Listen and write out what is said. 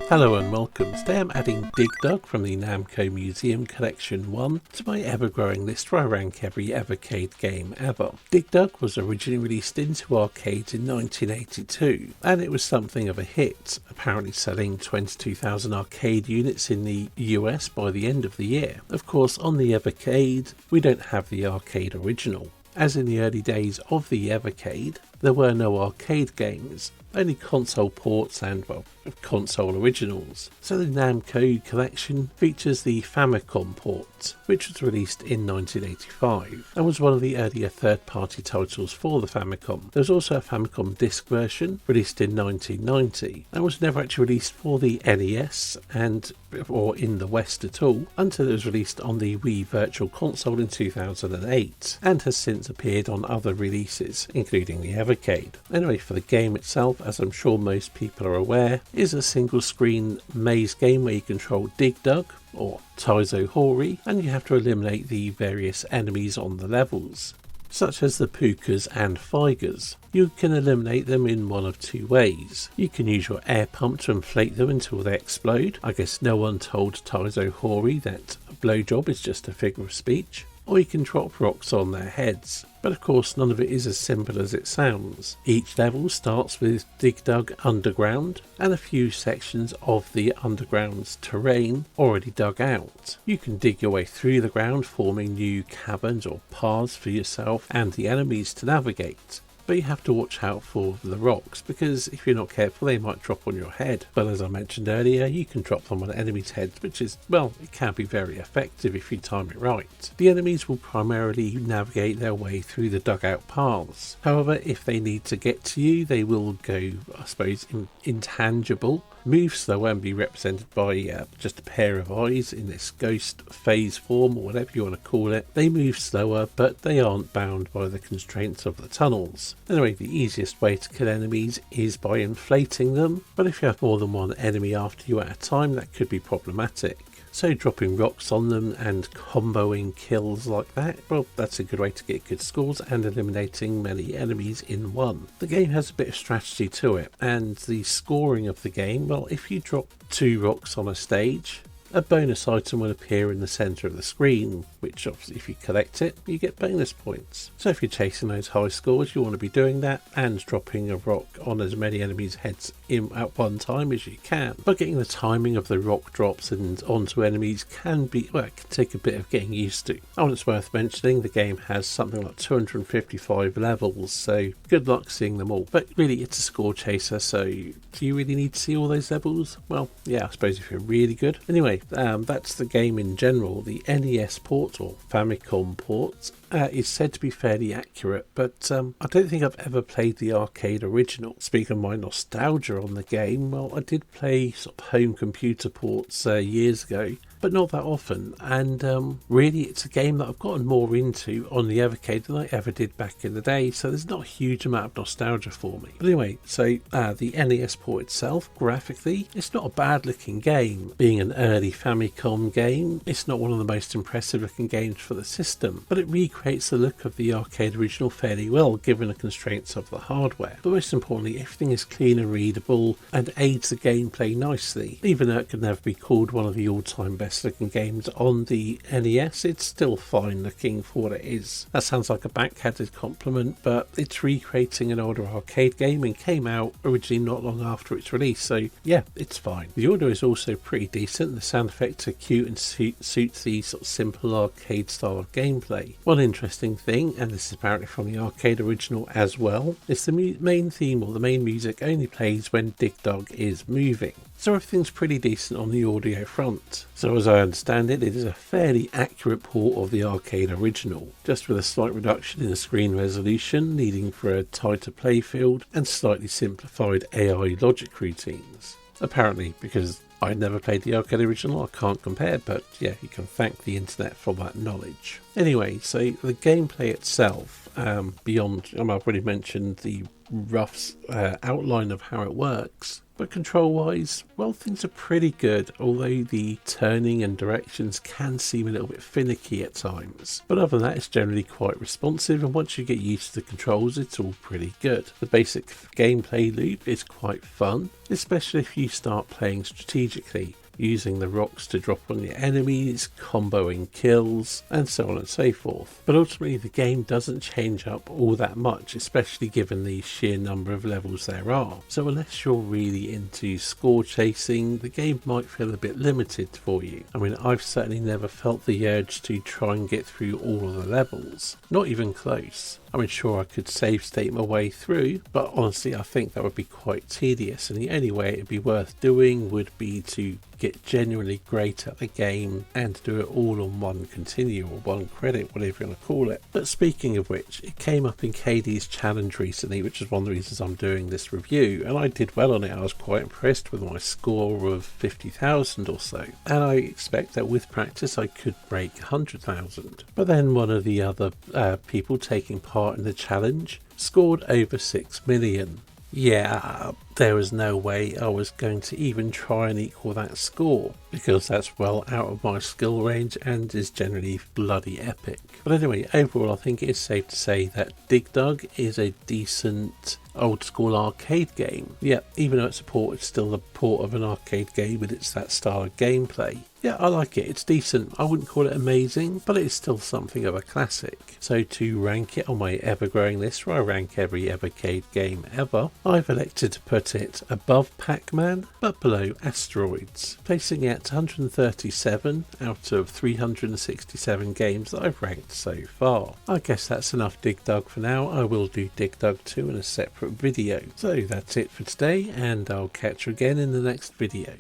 Hello and welcome. Today I'm adding Digdug from the Namco Museum Collection 1 to my ever-growing list where I rank every Evercade game ever. Digdug was originally released into arcades in 1982 and it was something of a hit, apparently selling 22,000 arcade units in the US by the end of the year. Of course, on the Evercade we don't have the arcade original. As in the early days of the Evercade, there were no arcade games, only console ports and, well, console originals. So the Namco collection features the Famicom port, which was released in 1985 and was one of the earlier third-party titles for the Famicom. There was also a Famicom disc version released in 1990 and was never actually released for the NES or in the West at all until it was released on the Wii Virtual Console in 2008 and has since appeared on other releases, including the Evercade. Anyway, for the game itself, as I'm sure most people are aware, is a single screen maze game where you control Digdug or Taizo Hori and you have to eliminate the various enemies on the levels, such as the Pukas and Figers. You can eliminate them in one of two ways. You can use your air pump to inflate them until they explode. I guess no one told Taizo Hori that a blowjob is just a figure of speech. Or you can drop rocks on their heads. But of course none of it is as simple as it sounds. Each level starts with Digdug Underground and a few sections of the underground's terrain already dug out. You can dig your way through the ground, forming new caverns or paths for yourself and the enemies to navigate. But you have to watch out for the rocks because if you're not careful they might drop on your head. But as I mentioned earlier, you can drop them on enemies' heads, which is, well, it can be very effective if you time it right. The enemies will primarily navigate their way through the dugout paths. However, if they need to get to you, they will go, I suppose, intangible, move slower and be represented by just a pair of eyes in this ghost phase form or whatever you want to call it. They move slower, but they aren't bound by the constraints of the tunnels. Anyway, the easiest way to kill enemies is by inflating them, but if you have more than one enemy after you at a time, that could be problematic. So dropping rocks on them and comboing kills like that, well, that's a good way to get good scores and eliminating many enemies in one. The game has a bit of strategy to it, and the scoring of the game, well, if you drop 2 rocks on a stage, a bonus item will appear in the centre of the screen, which obviously if you collect it, you get bonus points. So if you're chasing those high scores, you want to be doing that and dropping a rock on as many enemies' heads at one time as you can. But getting the timing of the rock drops and onto enemies can take a bit of getting used to. Oh, and it's worth mentioning the game has something like 255 levels, so good luck seeing them all. But really, it's a score chaser, so do you really need to see all those levels? Well, yeah, I suppose if you're really good. Anyway, that's the game in general. The NES port or Famicom port is said to be fairly accurate, but I don't think I've ever played the arcade original. Speaking of my nostalgia on the game, well, I did play sort of home computer ports years ago, but not that often, and really it's a game that I've gotten more into on the Evercade than I ever did back in the day, so there's not a huge amount of nostalgia for me. But anyway, so the NES port itself, graphically, it's not a bad looking game. Being an early Famicom game, it's not one of the most impressive looking games for the system, but it recreates the look of the arcade original fairly well given the constraints of the hardware. But most importantly, everything is clean and readable and aids the gameplay nicely. Even though it could never be called one of the all-time best looking games on the NES, it's still fine looking for what it is. That sounds like a backhanded compliment, but it's recreating an older arcade game and came out originally not long after its release, so yeah, it's fine. The audio is also pretty decent. The sound effects are cute and suits the sort of simple arcade style of gameplay. One interesting thing, and this is apparently from the arcade original as well, is the main theme or the main music only plays when Digdug is moving. So everything's pretty decent on the audio front. So as I understand it, it is a fairly accurate port of the arcade original, just with a slight reduction in the screen resolution, needing for a tighter playfield and slightly simplified AI logic routines. Apparently, because I never played the arcade original, I can't compare, but yeah, you can thank the internet for that knowledge. Anyway, so the gameplay itself, beyond, I've already mentioned the rough outline of how it works. But control wise, well, things are pretty good, although the turning and directions can seem a little bit finicky at times. But other than that, it's generally quite responsive, and once you get used to the controls, it's all pretty good. The basic gameplay loop is quite fun, especially if you start playing strategically, using the rocks to drop on your enemies, comboing kills, and so on and so forth. But ultimately the game doesn't change up all that much, especially given the sheer number of levels there are. So unless you're really into score chasing, the game might feel a bit limited for you. I mean, I've certainly never felt the urge to try and get through all of the levels, not even close. I mean, sure, I could save state my way through, but honestly I think that would be quite tedious, and the only way it'd be worth doing would be to get genuinely great at the game and do it all on one continue or one credit, whatever you want to call it. But speaking of which, it came up in KD's challenge recently, which is one of the reasons I'm doing this review, and I did well on it. I was quite impressed with my score of 50,000 or so, and I expect that with practice I could break 100,000. But then one of the other people taking part in the challenge scored over 6 million. Yeah, there was no way I was going to even try and equal that score, because that's well out of my skill range and is generally bloody epic. But anyway, overall I think it is safe to say that Digdug is a decent old school arcade game. Yeah, even though it's still the port of an arcade game with that style of gameplay. Yeah, I like it. It's decent. I wouldn't call it amazing, but it's still something of a classic. So to rank it on my ever-growing list, where I rank every Evercade game ever, I've elected to put it above Pac-Man, but below Asteroids, placing it at 137 out of 367 games that I've ranked so far. I guess that's enough Digdug for now. I will do Digdug 2 in a separate video. So that's it for today, and I'll catch you again in the next video.